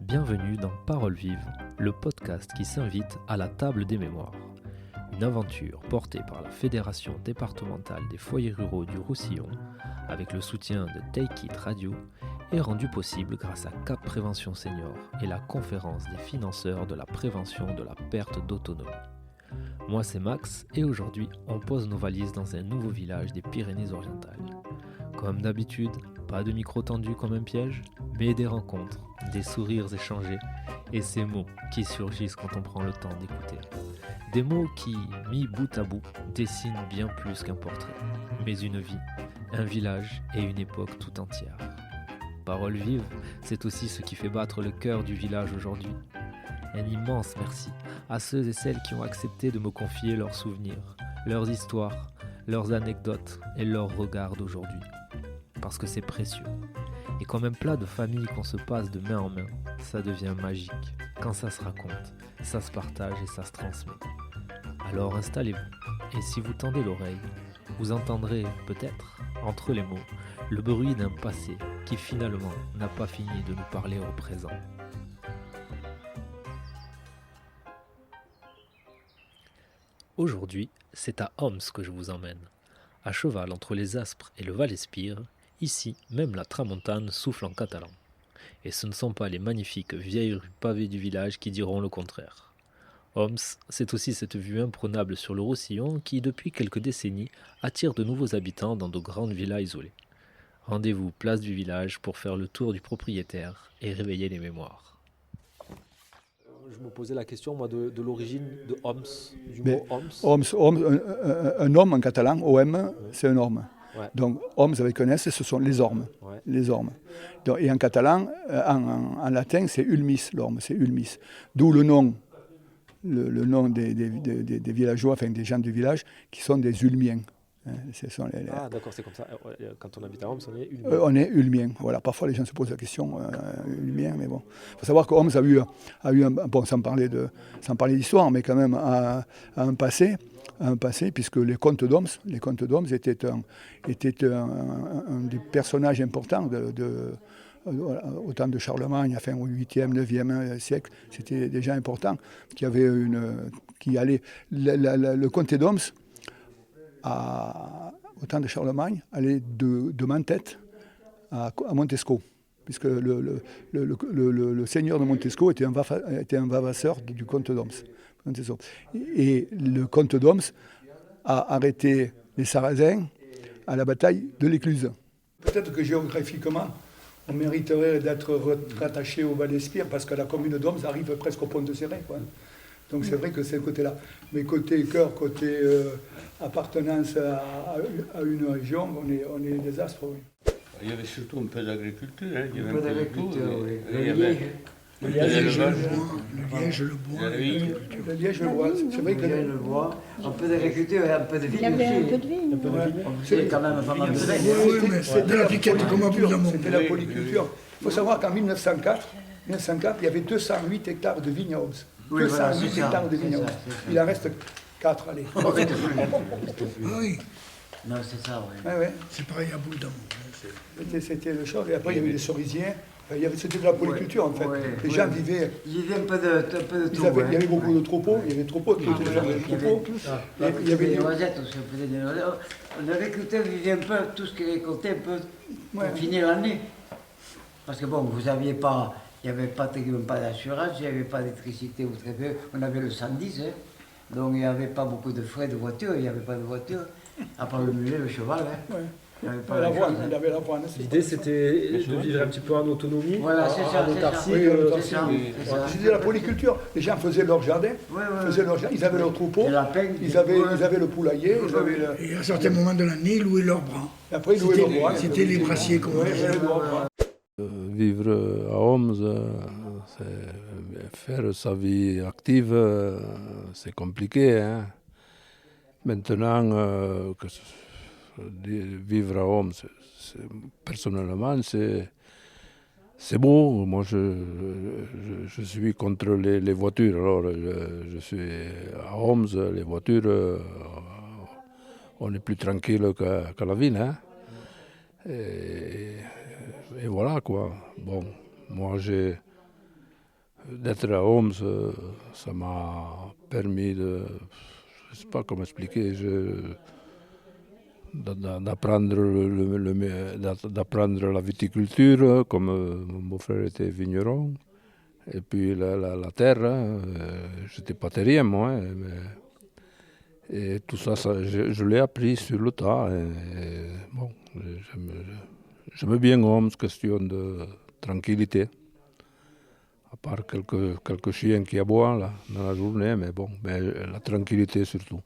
Bienvenue dans Paroles Vives, le podcast qui s'invite à la table des mémoires. Une aventure portée par la Fédération départementale des foyers ruraux du Roussillon, avec le soutien de Take It Radio, est rendue possible grâce à Cap Prévention Senior et la conférence des financeurs de la prévention de la perte d'autonomie. Moi c'est Max et aujourd'hui on pose nos valises dans un nouveau village des Pyrénées-Orientales. Comme d'habitude, pas de micro tendu comme un piège, mais des rencontres, des sourires échangés et ces mots qui surgissent quand on prend le temps d'écouter. Des mots qui, mis bout à bout, dessinent bien plus qu'un portrait, mais une vie, un village et une époque tout entière. Paroles vives, c'est aussi ce qui fait battre le cœur du village aujourd'hui. Un immense merci à ceux et celles qui ont accepté de me confier leurs souvenirs, leurs histoires, leurs anecdotes et leurs regards d'aujourd'hui. Parce que c'est précieux. Et comme un plat de famille qu'on se passe de main en main, ça devient magique. Quand ça se raconte, ça se partage et ça se transmet. Alors installez-vous, et si vous tendez l'oreille, vous entendrez peut-être, entre les mots, le bruit d'un passé qui finalement n'a pas fini de nous parler au présent. Aujourd'hui, c'est à Homs que je vous emmène. À cheval entre les Aspres et le Val-Espire, ici, même la tramontane souffle en catalan. Et ce ne sont pas les magnifiques vieilles rues pavées du village qui diront le contraire. Homs, c'est aussi cette vue imprenable sur le Roussillon qui, depuis quelques décennies, attire de nouveaux habitants dans de grandes villas isolées. Rendez-vous place du village pour faire le tour du propriétaire et réveiller les mémoires. Je me posais la question, moi, de l'origine de Homs, du mot Homs. Un homme en catalan, OM, c'est un homme. Ouais. Donc, Homs avec un S, ce sont les ormes. Ouais. Les ormes. Donc, et en catalan, en latin, c'est Ulmis, l'orme, c'est Ulmis. D'où le nom, le nom des villageois, enfin des gens du village, qui sont des Ulmiens. Ah d'accord, c'est comme ça. Quand on habite à Homs, on est Ulmien. On est Ulmien. Voilà. Parfois, les gens se posent la question, Ulmien, mais bon. Il faut savoir que Homs a eu bon, sans parler d'histoire, mais quand même un passé, puisque les comtes d'Homs étaient un des personnages importants au temps de Charlemagne, enfin au 8e, 9e siècle. C'était déjà important, le comté d'Homs, au temps de Charlemagne, allait de Mentet à Montesco, puisque le seigneur de Montesco était un vavasseur du comte d'Homs. Et le comte d'Homs a arrêté les Sarrasins à la bataille de l'Écluse. Peut-être que géographiquement, on mériterait d'être rattaché au Val-Espire, parce que la commune d'Homs arrive presque au pont de Céret, quoi. Donc c'est vrai que c'est le côté-là. Mais côté cœur, côté appartenance à une région, on est des Aspres, oui. Il y avait surtout un peu d'agriculture. Hein. Un peu d'agriculture, oui. Le liège, le bois. Le liège, le bois. C'est vrai que le bois, un peu d'agriculture et un peu de vigne. Il y avait un peu de vigne. C'est quand même pas mal de vigne. Oui, mais c'était la polyculture. C'était la polyculture. Il faut savoir qu'en 1904, il y avait 208 hectares de vignes à Homs. 208 hectares de vignes à Homs. Il en reste 4, allez. Oui, Non, c'est ça, oui. Ouais. c'est pareil à Boudon. C'était le choc. Et après, il y avait des cerisiers. C'était de la polyculture, en fait. Les gens vivaient. Il y avait un peu de tout. Il y avait beaucoup de troupeaux. Il y avait des troupeaux. Il y avait des noisettes aussi. On agriculteur vivait un peu tout ce qui récoltait un peu pour finir l'année. Parce que bon, il n'y avait pas d'assurance, il n'y avait pas d'électricité ou très peu. On avait le 110, hein. Donc il n'y avait pas beaucoup de frais de voiture, il n'y avait pas de voiture, à part le mulet, le cheval. Hein. Il n'y avait pas l'avoine. L'idée c'était de vivre un petit peu en autonomie, voilà, c'est ça, en autarcie. Je disais la polyculture, les gens faisaient leur jardin, ils avaient leur troupeau, ils avaient le poulailler, Et à certains moments de l'année, ils louaient leurs bras. Et après ils louaient leur bois. C'était les brassiers, comme on disait. Vivre à Homs, faire sa vie active, c'est compliqué. Hein. Maintenant, vivre à Homs, personnellement, c'est beau. Moi, je suis contre les voitures. Alors, je suis à Homs, les voitures, on est plus tranquille qu'à la ville. Hein. Et voilà, quoi. Bon, moi, j'ai d'être à Homs, ça m'a permis de, je ne sais pas comment expliquer, d'apprendre la viticulture, comme mon beau-frère était vigneron. Et puis la terre, je n'étais pas terrien moi, et tout ça, je l'ai appris sur le tas. Et bon, j'aime bien Homs, question de tranquillité. À part quelques chiens qui aboient là, dans la journée, mais bon, mais la tranquillité surtout.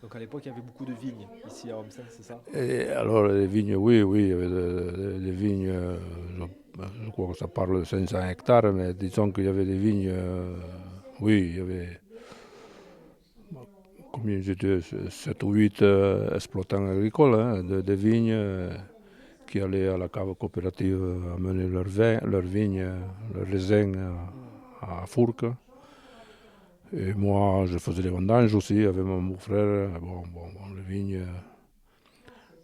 Donc à l'époque, il y avait beaucoup de vignes ici à Homsen, c'est ça? Et alors les vignes, oui, il y avait des vignes, je crois que ça parle de 500 hectares, mais disons qu'il y avait des vignes, oui, il y avait, combien j'étais, 7 ou 8 exploitants agricoles, hein, des vignes qui allaient à la cave coopérative amener leurs vignes, leurs raisins à Fourques. Et moi, je faisais les vendanges aussi avec mon beau-frère. Bon, les vignes,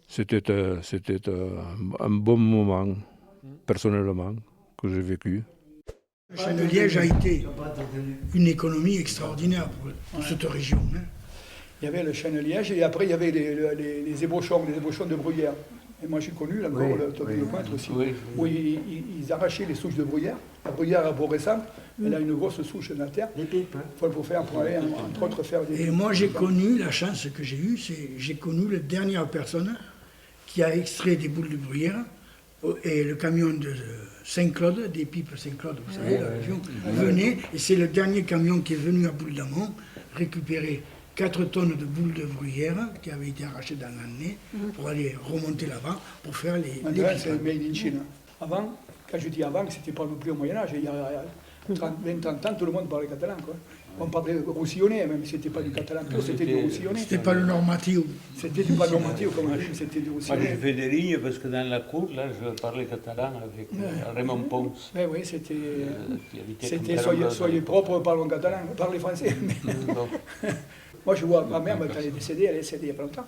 c'était un bon moment, personnellement, que j'ai vécu. Le chêne de Liège a été une économie extraordinaire pour cette région. Hein. Il y avait le chêne de Liège et après il y avait les ébauchons de bruyère. Et moi j'ai connu encore le pointre aussi, où ils arrachaient les souches de bruyère. La bruyère arborescente, elle a une grosse souche dans la terre. Des pipes. Pour aller entre autres faire des... Et moi j'ai connu, la chance que j'ai eue, j'ai connu la dernière personne qui a extrait des boules de bruyère et le camion de Saint-Claude, des pipes Saint-Claude, vous savez, la région, venait, et c'est le dernier camion qui est venu à Boule-d'Amont récupérer 4 tonnes de boules de bruyère qui avaient été arrachées dans l'année pour aller remonter là-bas pour faire les pipes. C'est made in Chine. Avant, quand je dis avant, c'était pas non plus au Moyen-Âge, il y a 20-30 ans, tout le monde parlait catalan, quoi. On parlait roussillonnais, même si c'était pas du catalan pur, c'était du roussillonnais. C'était pas le normatif. C'était du pas normatif, comme on dit, c'était du roussillonnais. Moi, j'ai fait des lignes parce que dans la cour, là, je parlais catalan avec Raymond Pons. Oui, c'était soyez propre, parlons catalan, parlez français. Moi, je vois ma mère, elle est décédée il y a pas longtemps,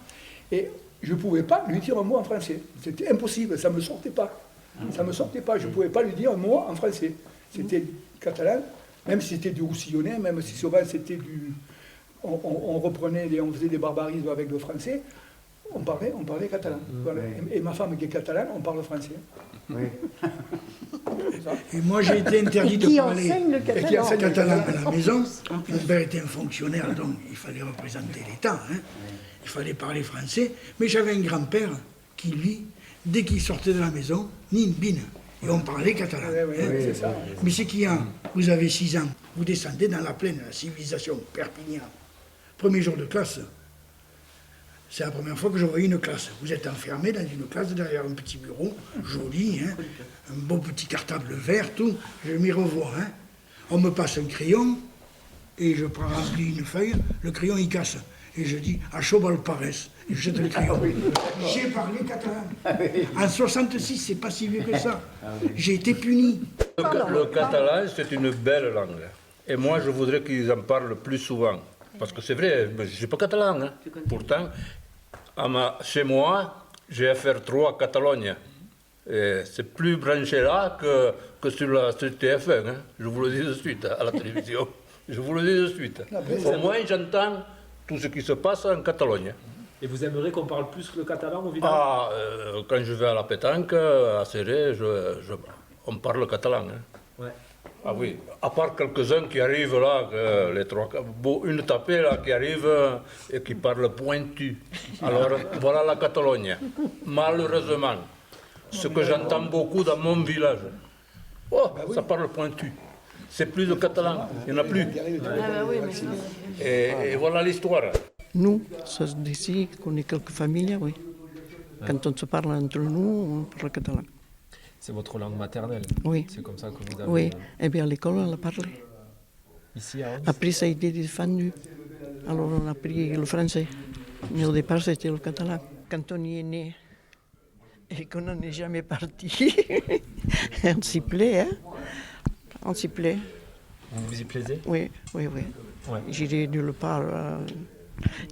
et je ne pouvais pas lui dire un mot en français. C'était impossible, ça ne me sortait pas. Ça ne me sortait pas, je ne pouvais pas lui dire un mot en français. C'était catalan, même si c'était du roussillonnais, même si souvent c'était du... On faisait des barbarismes avec le français, on parlait catalan. Voilà. Et ma femme qui est catalane, on parle français. Oui. Et moi j'ai été interdit de parler catalan à la maison. Okay. Mon père était un fonctionnaire, donc il fallait représenter l'État. Hein. Il fallait parler français. Mais j'avais un grand-père qui, lui, dès qu'il sortait de la maison, ni une bine. Et on parlait catalan. C'est ça. Mais c'est qu'il y a, vous avez 6 ans, vous descendez dans la plaine, la civilisation, Perpignan. Premier jour de classe, c'est la première fois que je voyais une classe. Vous êtes enfermé dans une classe derrière un petit bureau, joli, hein, un beau petit cartable vert, tout. Je m'y revois. Hein. On me passe un crayon et je prends rempli une feuille, le crayon il casse. Et je dis, à Chobal Parès. Et je jette le crayon. J'ai parlé catalan. En 66, c'est pas si vieux que ça. J'ai été puni. Le catalan, c'est une belle langue. Et moi, je voudrais qu'ils en parlent plus souvent. Parce que c'est vrai, je ne suis pas catalan. Hein. Pourtant, chez moi, j'ai affaire trop à Catalogne. Et c'est plus branché là que sur TF1. Hein. Je vous le dis de suite, à la télévision. Je vous le dis de suite. Au moins, j'entends tout ce qui se passe en Catalogne. Et vous aimeriez qu'on parle plus le catalan au village? Quand je vais à la pétanque, à Serré, on parle catalan. Hein. Ouais. Ah oui, à part quelques-uns qui arrivent là, une tapée là qui arrive et qui parle pointu. Alors voilà la Catalogne, malheureusement. Ce que j'entends beaucoup dans mon village. Oh, ça parle pointu. C'est plus le catalan, il n'y en a plus. Et voilà l'histoire. Nous, d'ici, on est quelques familles, oui. Quand on se parle entre nous, on parle catalan. C'est votre langue maternelle? Oui. C'est comme ça que vous avez... Oui, et bien à l'école, on l'a parlé. Ici à Homs? Après, ça a été défendu. Alors, on a pris le français. Mais au départ, c'était le catalan. Quand on y est né et qu'on n'en est jamais parti, on s'y plaît, hein. On s'y plaît. Vous vous y plaisez? Oui. Ouais. J'irai nulle part.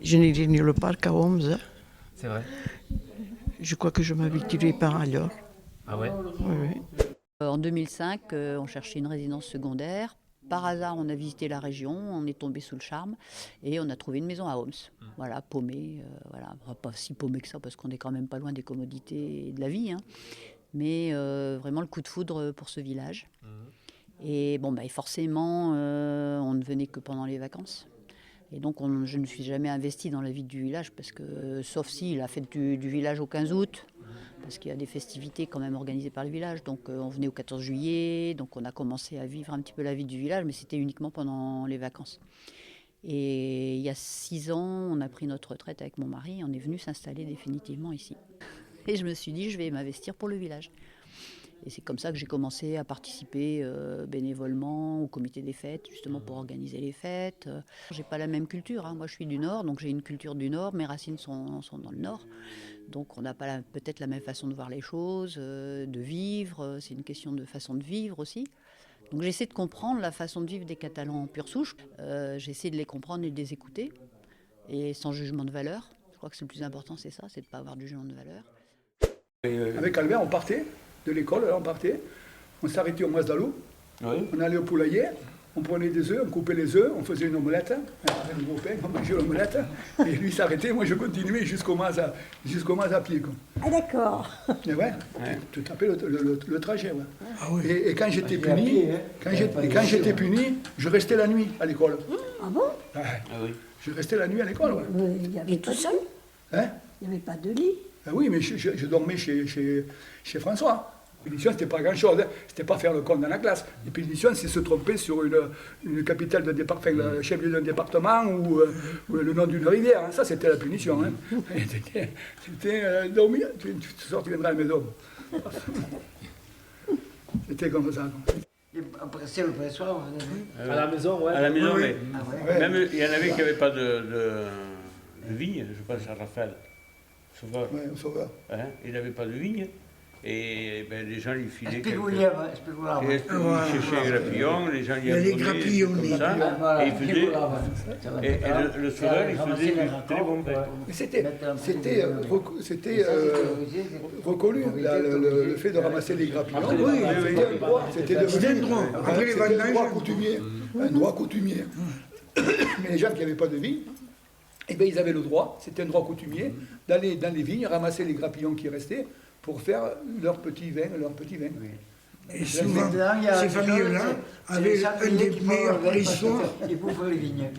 Je n'irai nulle part qu'à Homs. Hein. C'est vrai? Je crois que je m'habituerai pas ailleurs. Ah ouais? Oui. En 2005, on cherchait une résidence secondaire. Par hasard, on a visité la région, on est tombé sous le charme et on a trouvé une maison à Homs. Voilà, paumé, voilà, pas si paumé que ça parce qu'on est quand même pas loin des commodités de la vie, hein. Mais vraiment le coup de foudre pour ce village. Et bon, forcément, on ne venait que pendant les vacances. Et donc, je ne suis jamais investie dans la vie du village, parce que, sauf si la fête du village au 15 août, parce qu'il y a des festivités quand même organisées par le village. Donc, on venait au 14 juillet, donc on a commencé à vivre un petit peu la vie du village, mais c'était uniquement pendant les vacances. Et il y a 6 ans, on a pris notre retraite avec mon mari, on est venu s'installer définitivement ici. Et je me suis dit, je vais m'investir pour le village. Et c'est comme ça que j'ai commencé à participer bénévolement au comité des fêtes, justement pour organiser les fêtes. J'ai pas la même culture, hein. Moi je suis du Nord, donc j'ai une culture du Nord, mes racines sont dans le Nord. Donc on n'a pas peut-être la même façon de voir les choses, de vivre, c'est une question de façon de vivre aussi. Donc j'essaie de comprendre la façon de vivre des Catalans pure souche, j'essaie de les comprendre et de les écouter, et sans jugement de valeur. Je crois que c'est le plus important, c'est ça, c'est de ne pas avoir de jugement de valeur. Avec Albert, on partait de l'école, là on partait, on s'arrêtait au Mazdalou, on allait au poulailler, on prenait des œufs, on coupait les œufs, on faisait une omelette, avec un gros pain, on mangeait l'omelette, et lui s'arrêtait, moi je continuais jusqu'au Maz à pied. Quoi. Ah d'accord. Et ouais, tu tapais le trajet. Ouais. Ah oui. Et quand j'étais puni, j'étais puni, je restais la nuit à l'école. Ah bon? Ouais. Je restais la nuit à l'école. Ouais. Il y avait tout seul? Hein? Il n'y avait pas de lit? Ah oui, mais je dormais chez François. L'édition, c'était pas grand-chose, hein. C'était pas faire le compte dans la classe. Et puis l'édition, c'est se tromper sur une capitale de département, enfin, le chef-lieu d'un département ou le nom d'une rivière. Hein. Ça, c'était la punition. Hein. C'était dormir, tu sors, tu viendras à la maison. C'était comme ça. Après, c'est le pressoir, vous avez vu? À la maison, ouais. À la maison, Oui. mais Ah ouais. même il y en avait qui n'avaient pas de vigne, je pense à Raphaël Sauveur. Ouais, au Sauveur. Hein, il n'avait pas de vigne. Et les gens lui filaient Spéculaire, Et il cherchait les grappillons, les gens lui Il y a les grappillons, comme oui. ça, et il faisait... Et le Sauveur, il faisait du très bon pain. Mais c'était reconnu, le fait de ramasser les grappillons. Oui, c'était un droit. Après les vendanges. Un droit coutumier. Mais les gens qui n'avaient pas de vigne, eh bien, ils avaient le droit, c'était un droit coutumier, d'aller dans les vignes, ramasser les grappillons qui restaient pour faire leur petit vin. Et souvent, ces familles-là avaient un des meilleurs pressoirs. Ils bouffent les vignes.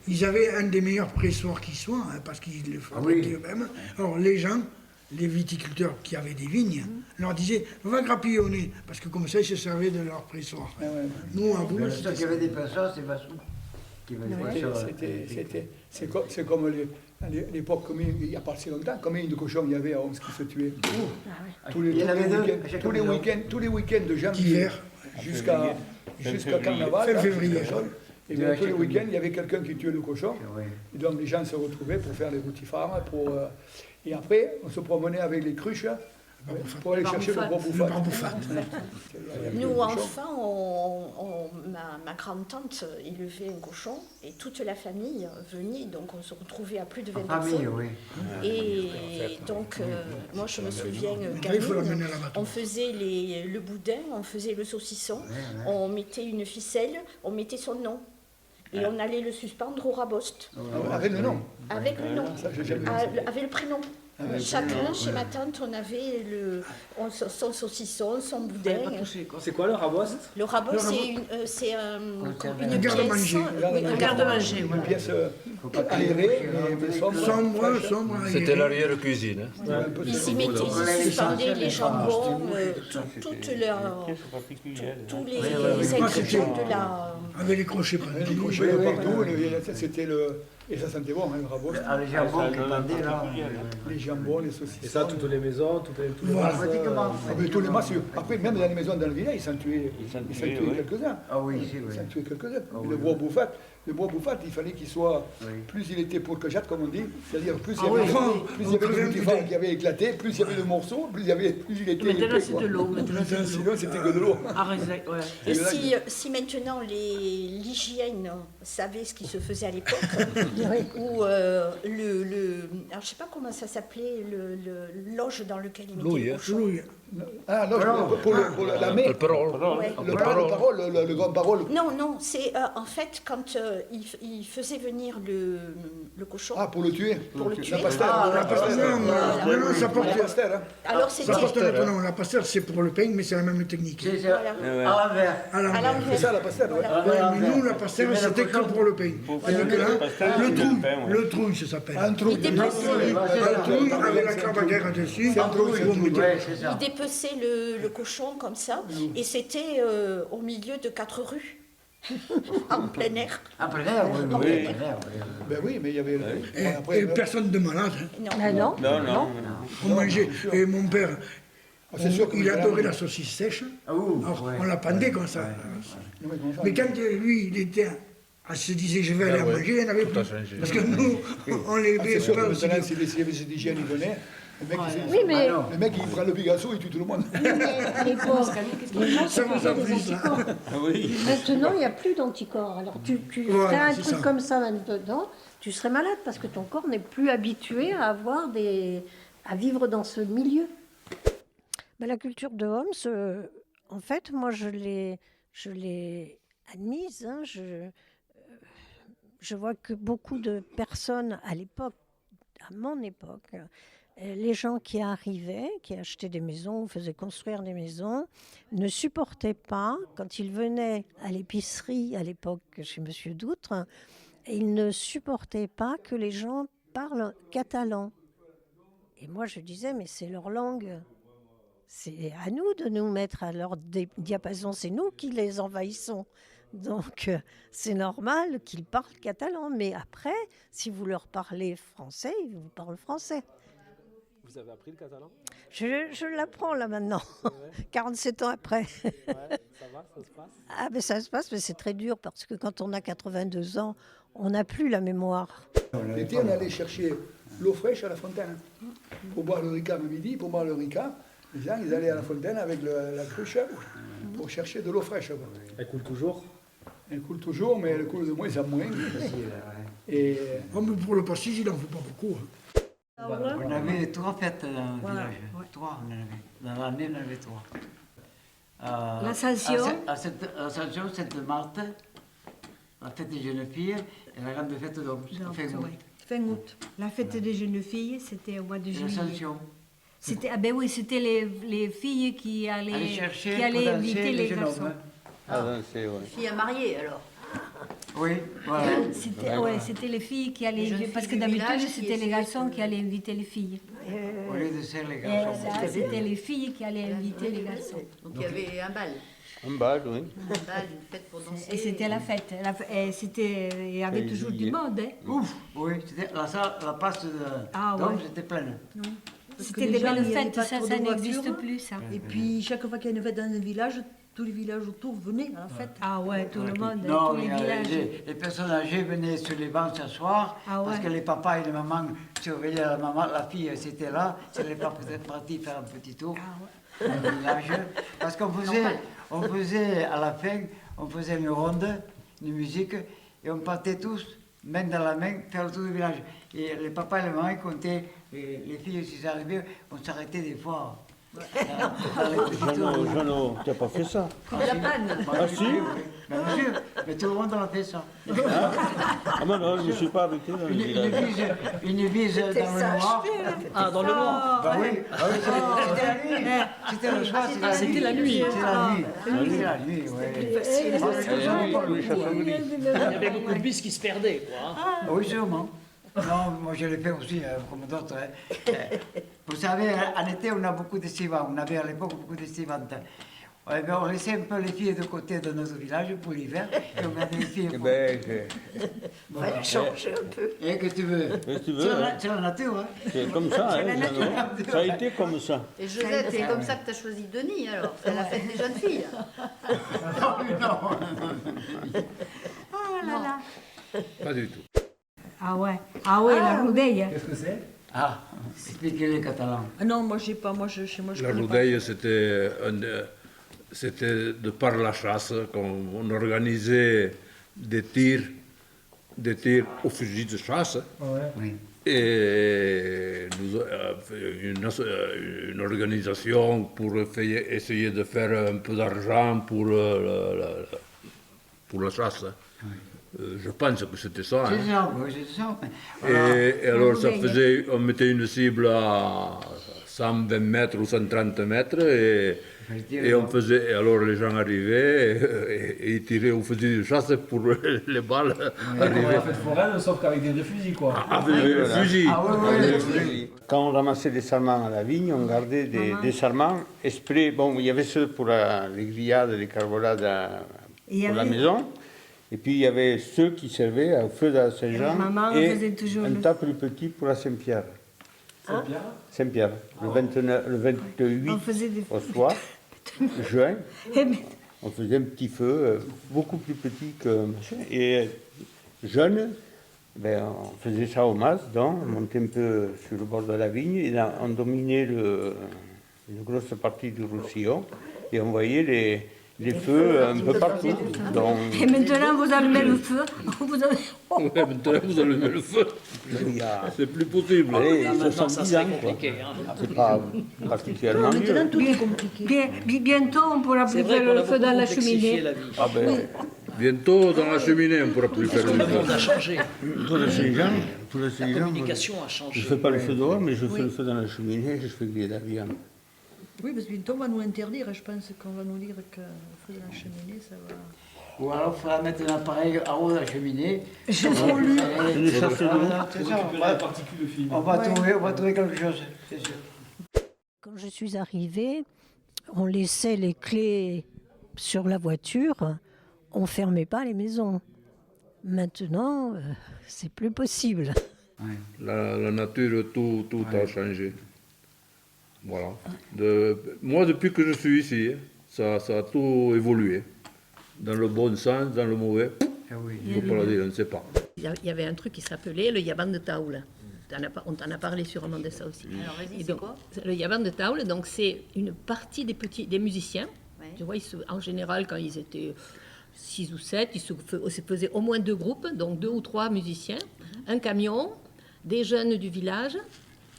Ils avaient un des meilleurs pressoirs qui soit, hein, parce qu'ils le fabriquaient eux-mêmes. Alors les gens, les viticulteurs qui avaient des vignes, leur disaient « va grappillonner », parce que comme ça, ils se servaient de leur pressoir. Nous, à Boule, Ceux qui avaient des pressoirs, c'est Vassou. C'est comme à l'époque, il n'y a pas si longtemps, combien de cochons il y avait à Homs qui se tuaient. Il y en avait deux. Tous les week-ends de janvier jusqu'à carnaval. Fin février. Et bien, tous les week-ends, il y avait quelqu'un qui tuait le cochon. Et donc les gens se retrouvaient pour faire les routifards. Et après, on se promenait avec les cruches pour aller chercher le barboufat. Nous, enfants, ma grande-tante élevait un cochon et toute la famille venait, donc on se retrouvait à plus de 20 personnes. Et donc, moi je me souviens, gamine, on faisait le boudin, on faisait le saucisson, on mettait une ficelle, on mettait son nom. Et on allait le suspendre au rabost. Avec le nom? Avec le nom, avec le prénom. Chacun, chez ma tante, on avait son saucisson, son boudin. C'est quoi le rabost? Le rabost, c'est une garde-manger. Un garde-manger. Une pièce aérée, mais sombre. C'était l'arrière-cuisine. Ils s'y mettaient, ils suspendaient les jambons, tous les ingrédients de la... Avec les crochets partout. Les crochets partout, c'était le... Et ça sentait bon, hein, le rabost. Les jambons qui pendaient là. Les jambons, les saucissons. Et ça, toutes les maisons, tous les masses. Tous les masses. Après, même dans les maisons dans le village, ils s'en tuaient quelques-uns. Ah oui, c'est vrai. Ils s'en tuaient quelques-uns. Le bois bouffat, il fallait qu'il soit... Plus il était pour le cajat, comme on dit, c'est-à-dire plus il y avait le boutifards qui avait éclaté, plus il y avait de morceaux, plus il était... Maintenant, c'est de l'eau. Sinon, c'était que de l'eau. Et si maintenant l'hygiène savait ce qui se faisait à l'époque, Où alors je ne sais pas comment ça s'appelait, le loge dans lequel il mettait les cochons. Ah, non, pour la mer. Le parole. Ouais. Le grand parole. Non, c'est en fait quand il faisait venir le cochon. Ah, pour le tuer. Pour le tuer. La pastelle. Non, ça porte... La pastelle, hein. Alors Ça c'était porte notre nom. La pastelle, c'est pour le pain, mais c'est la même technique. C'est ça. À l'envers. À l'envers. C'est ça la pastelle, ouais. Voilà. Ouais, mais nous, la pastelle, c'était que pour le pain. C'est-à-dire que là, le trouille, ça s'appelle. Un trou. Il dépeçait, Un trouille avec la cravaguère dessus. Ouais, c'est ça. il dépeçait le cochon comme ça, et c'était au milieu de 4 rues, en plein air. En plein air, oui. En plein air. Ben oui, mais il y avait... Et personne de malade. Non. Non. On mangeait. Et mon père, c'est sûr il adorait la saucisse sèche. Alors, on la pendait comme ça. Mais quand lui, il était... se disait, je vais aller manger, il n'y en avait plus. Parce que nous, on les C'est sûr que pas aussi. maintenant, si les services d'hygiène, ils venaient, Oui, mais le mec, il prend le Picasso et tue tout le monde. les pauvres, les gens Ça vous a des plu, ça anticorps. Maintenant, il n'y a plus d'anticorps. Alors, tu Voilà, ferais un c'est truc ça. comme ça maintenant, tu serais malade parce que ton corps n'est plus habitué à avoir à vivre dans ce milieu. Ben, la culture de Homs, en fait, moi, je l'ai admise. Hein, je vois que beaucoup de personnes à l'époque, à mon époque, les gens qui arrivaient, qui achetaient des maisons ou faisaient construire des maisons, ne supportaient pas, quand ils venaient à l'épicerie, à l'époque chez M. Doutre, ils ne supportaient pas que les gens parlent catalan. Et moi, je disais, mais c'est leur langue. C'est à nous de nous mettre à leur diapason, c'est nous qui les envahissons. Donc, c'est normal qu'ils parlent catalan. Mais après, si vous leur parlez français, ils vous parlent français. Vous avez appris le catalan? Je l'apprends là maintenant, 47 ans après. Ouais, ça va, ça se passe? Ah ben ça se passe, mais c'est très dur parce que quand on a 82 ans, on n'a plus la mémoire. L'été, on allait chercher l'eau fraîche à la fontaine pour boire le ricard le midi, pour boire le ricard. Les gens, ils allaient à la fontaine avec la cruche pour chercher de l'eau fraîche. Elle coule toujours? Elle coule toujours, mais elle coule de moins en moins. Et Oh, mais pour le pastis, il n'en faut pas beaucoup. On avait 3 fêtes dans le village. 3, on en avait. Dans l'année, on en avait 3. L'Ascension. L'Ascension, Sainte-Marthe, la fête des jeunes filles et la grande fête d'Homs. Fin août. La fête des jeunes filles, c'était au mois de juillet. L'Ascension. C'était, ah ben oui, c'était les filles qui allaient pour inviter danser les jeunes garçons. hommes. Filles à marier alors. Oui, voilà. C'était les filles qui allaient Les jeunes inviter, parce que filles du d'habitude village qui c'était les essayaient garçons de- qui allaient inviter les filles. Au lieu de serre les Et garçons. là, c'était les filles qui allaient inviter les garçons. Donc il y avait un bal. Un bal, oui. Un bal, une fête pour danser. Et c'était la fête. Il y avait toujours du monde. Hein. Ouf, oui, c'était la place d'Homs était pleine. C'était des belles fêtes, ça n'existe plus ça. Et puis chaque fois qu'il y a une fête dans un village, tous les villages autour venaient à la fête. Ah ouais, tout le monde, Non, tous les villages. les personnes âgées venaient sur les bancs s'asseoir parce que les papas et les mamans surveillaient la maman, la fille c'était là, c'est les papas étaient partis faire un petit tour dans le village. Parce qu'on faisait à la fin, on faisait une ronde, une musique, et on partait tous, main dans la main, faire le tour du village. Et les papas et les mamans ils comptaient, les filles si ça arrivait, on s'arrêtait des fois. Jeannot, tu n'as pas fait ça? La panne. Ah si? Bien sûr, mais tout le monde a fait ça. Ah mais non, je ne me suis pas arrêté dans le village. Une bise dans le noir. Ah, dans le noir? Bah oui, c'était la nuit. C'était le soir, C'était la nuit. C'était la nuit. C'était la nuit, oui. Il y avait beaucoup de bis qui se perdaient, quoi. Oui, sûrement. Non, moi je l'ai fait aussi, comme d'autres. Vous savez, en été, on a beaucoup d'estivants. On avait à l'époque beaucoup d'estivantes. On laissait un peu les filles de côté de notre village pour l'hiver, et on avait les filles pour... Il fallait changer un peu. Et que tu veux. C'est la nature, hein. C'est comme ça, hein, Jeannot. Ça a été comme ça. Et Josette, c'est comme ça que tu as choisi Denis alors. C'est la fête des jeunes filles. Non. Oh là là. Pas du tout. Ah ouais, la roudeille. Qu'est-ce que c'est? Ah, expliquez les catalans. Ah non, moi j'ai pas, chez moi je La connais roudeille, c'était de par la chasse, qu'on on organisait des tirs des tirs au fusil de chasse. Oui. Et une organisation pour essayer de faire un peu d'argent pour la chasse. Je pense que c'était ça. C'est ça, oui, c'est ça. Et alors on mettait une cible à 120 mètres ou 130 mètres et on faisait, et alors les gens arrivaient et ils tiraient au fusil de chasse pour les balles arriver. Comme la fête foraine, sauf qu'avec des vrais fusils, quoi. Avec des fusils. Quand on ramassait des sarments à la vigne, on gardait des sarments exprès. Bon, il y avait ceux pour les grillades, les carbolades pour la maison. Et puis il y avait ceux qui servaient au feu de la Saint-Jean et un tas plus petit pour la Saint-Pierre. Saint-Pierre, le 28 au soir, juin, on faisait un petit feu, beaucoup plus petit que machin. Et jeune, ben, on faisait ça au mas, donc on montait un peu sur le bord de la vigne, et là, on dominait une grosse partie du Roussillon, et on voyait les feux un peu partout. Donc... Et maintenant, vous allumez le feu. Maintenant, vous allumez le feu. C'est plus possible. Allez, 70 ans, quoi. C'est pas particulièrement mieux. Maintenant, tout est compliqué. Bientôt, on pourra plus faire le feu dans la cheminée. Ah ben, bientôt, dans la cheminée, on ne pourra plus faire le feu. Le monde a changé. Tous les gens, la communication a changé. je ne fais pas le feu dehors, mais je fais le feu dans la cheminée, je fais griller la viande. Oui, parce que bientôt on va nous interdire, je pense qu'on va nous dire que le feu de la cheminée, ça va... Ou alors il faudra mettre un appareil à haut de la cheminée. J'ai voulu. On va trouver quelque chose, c'est sûr. Quand je suis arrivée, on laissait les clés sur la voiture, on ne fermait pas les maisons. Maintenant, c'est plus possible. La nature, tout a changé. Voilà. Moi, depuis que je suis ici, ça a tout évolué. Dans le bon sens, dans le mauvais, il ne faut pas le dire, on ne sait pas. Il y avait un truc qui s'appelait le Yaban de Taoul. On t'en a parlé sûrement de ça aussi. Alors vas-y, c'est quoi? Le Yaban de Taoul, donc c'est une partie des musiciens. Ouais. Tu vois, en général, quand ils étaient 6 ou 7, ils se faisaient au moins 2 groupes, donc 2 ou 3 musiciens, un camion, des jeunes du village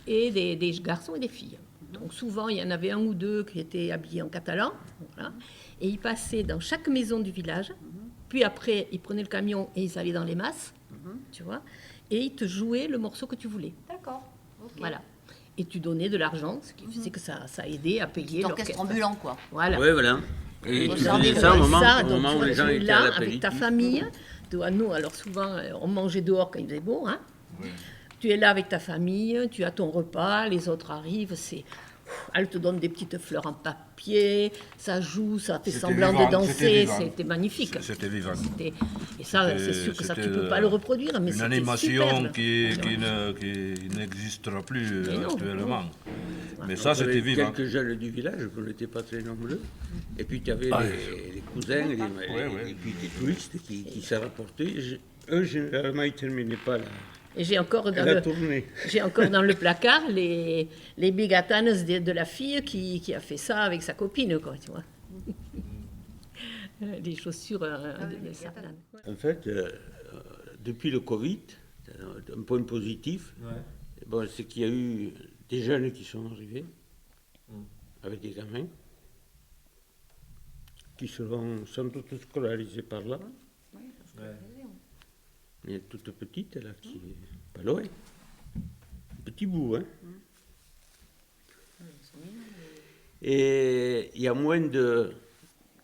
et des garçons et des filles. Donc souvent, il y en avait 1 ou 2 qui étaient habillés en catalan, voilà, et ils passaient dans chaque maison du village, puis après, ils prenaient le camion et ils allaient dans les masses, tu vois, et ils te jouaient le morceau que tu voulais. D'accord. Okay. Voilà. Et tu donnais de l'argent, ce qui faisait que ça aidait à payer l'orchestre ambulant, quoi. Voilà. Oui, voilà. Et tu faisais ça au moment où les gens étaient à là, l'apéritif. avec ta famille, nous, alors souvent, on mangeait dehors quand il faisait beau, hein. Oui. Tu es là avec ta famille, tu as ton repas, les autres arrivent, elle te donne des petites fleurs en papier, ça joue, ça fait semblant de danser, c'était magnifique. C'était vivant. Et ça, c'est sûr que ça, tu ne peux pas le reproduire, mais c'était animation qui n'existera plus actuellement. Mais ça, c'était vivant. Quelques jeunes du village, on n'était pas très nombreux. Et puis tu avais les cousins, et puis des touristes qui s'en rapportaient. Eux, généralement, ils ne terminaient pas là. Et j'ai encore dans le placard les bigatanes de la fille qui a fait ça avec sa copine, quoi, tu vois. Les chaussures de sartane. En fait, depuis le Covid, un point positif, bon, c'est qu'il y a eu des jeunes qui sont arrivés avec des gamins qui seront sans doute scolarisés par là. Il y a une toute petite, là, qui est pas loin. Un petit bout, hein. Et il y a moins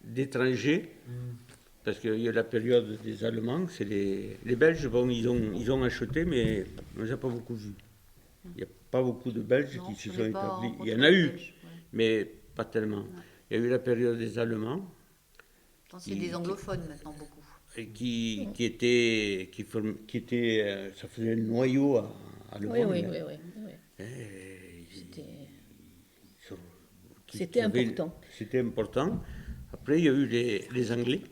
d'étrangers, parce qu'il y a la période des Allemands, c'est les Belges, bon, ils ont acheté, mais on ne les a pas beaucoup vus. Il n'y a pas beaucoup de Belges qui se sont établis. Il y en a eu, mais pas tellement. Il y a eu la période des Allemands. C'est des anglophones maintenant, beaucoup. Qui était, ça faisait un noyau à le monde. Oui. C'était important. C'était important. Après, il y a eu les Anglais.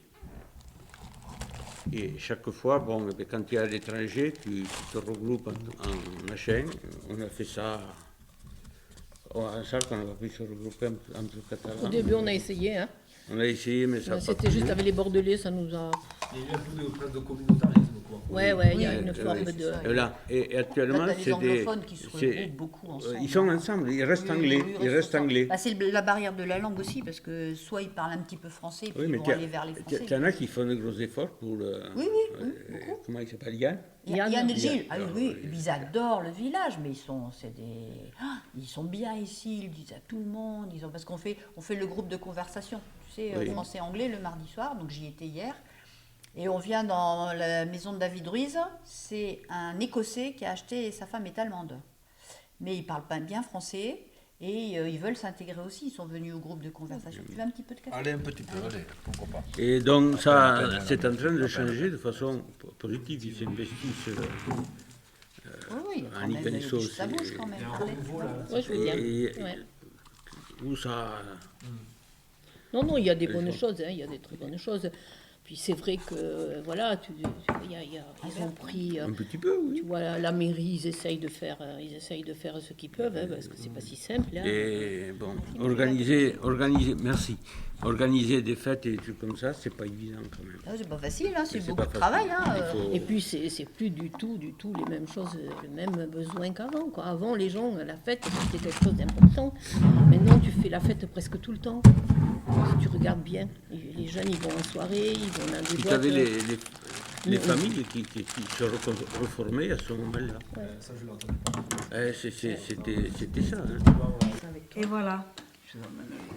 Et chaque fois, bon, quand tu es à l'étranger, tu te regroupes en machin. On a fait ça. En Sarthe, on n'a pas pu se regrouper entre Catalans. Au début, on a essayé, hein. On a essayé, mais ça n'a pas C'était juste avec les Bordelais, ça nous a... Il y a eu un peu de communautarisme, quoi. Ouais, il y a une forme de... Là, et actuellement, c'est des anglophones qui se regroupent beaucoup ensemble. Ils sont ensemble, ils restent anglais. Ils restent anglais. Bah, c'est la barrière de la langue aussi, parce que soit ils parlent un petit peu français, puis ils vont aller vers les français. Il y en a qui font de gros efforts pour le... Oui, beaucoup. Comment il s'appelle, Yann? Yann et Gilles. Ah oui, ils adorent le village, mais ils sont bien ici, ils disent à tout le monde, parce qu'on fait le groupe de conversation, tu sais, français-anglais le mardi soir, donc j'y étais hier. Et on vient dans la maison de David Ruiz, c'est un Écossais qui a acheté, sa femme est allemande. Mais ils parlent pas bien français et ils veulent s'intégrer aussi, ils sont venus au groupe de conversation. Tu veux un petit peu de café? Allez, un petit peu, allez, pourquoi pas. Et donc ça, c'est en train de changer de façon positive, ils s'investissent en Ipeniso. Ça bouge quand même. Oui, je veux bien. Où ça... Non, il y a des bonnes choses, il y a des très bonnes choses. Puis c'est vrai que, voilà, ils ont pris... un petit peu, oui. Tu vois, la mairie, ils essayent de faire ce qu'ils peuvent, parce que c'est pas si simple. Hein. Et bon, organiser organiser des fêtes et des trucs comme ça, c'est pas évident quand même. Ah, c'est pas facile, hein, c'est beaucoup de travail. Hein. Et puis c'est plus du tout les mêmes choses, les mêmes besoins qu'avant. Quoi. Avant, les gens, la fête, c'était quelque chose d'important. Maintenant, tu fais la fête presque tout le temps. Si tu regardes bien, les jeunes, ils vont en soirée, ils vont dans des boîtes. Tu avais les familles qui se reformaient à ce moment-là. Ouais. Ça, je l'ai entendu. C'était ça. Hein. Et voilà.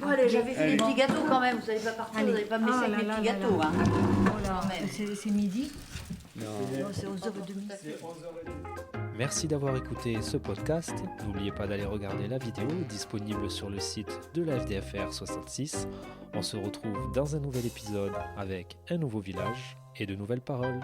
Oh, allez, j'avais fait des petits gâteaux quand même, vous n'allez pas partir, vous n'allez pas me laisser avec les petits gâteaux. Hein. Voilà. C'est midi. Non, c'est 11h30. Merci d'avoir écouté ce podcast. N'oubliez pas d'aller regarder la vidéo disponible sur le site de la FDFR 66. On se retrouve dans un nouvel épisode avec un nouveau village et de nouvelles paroles.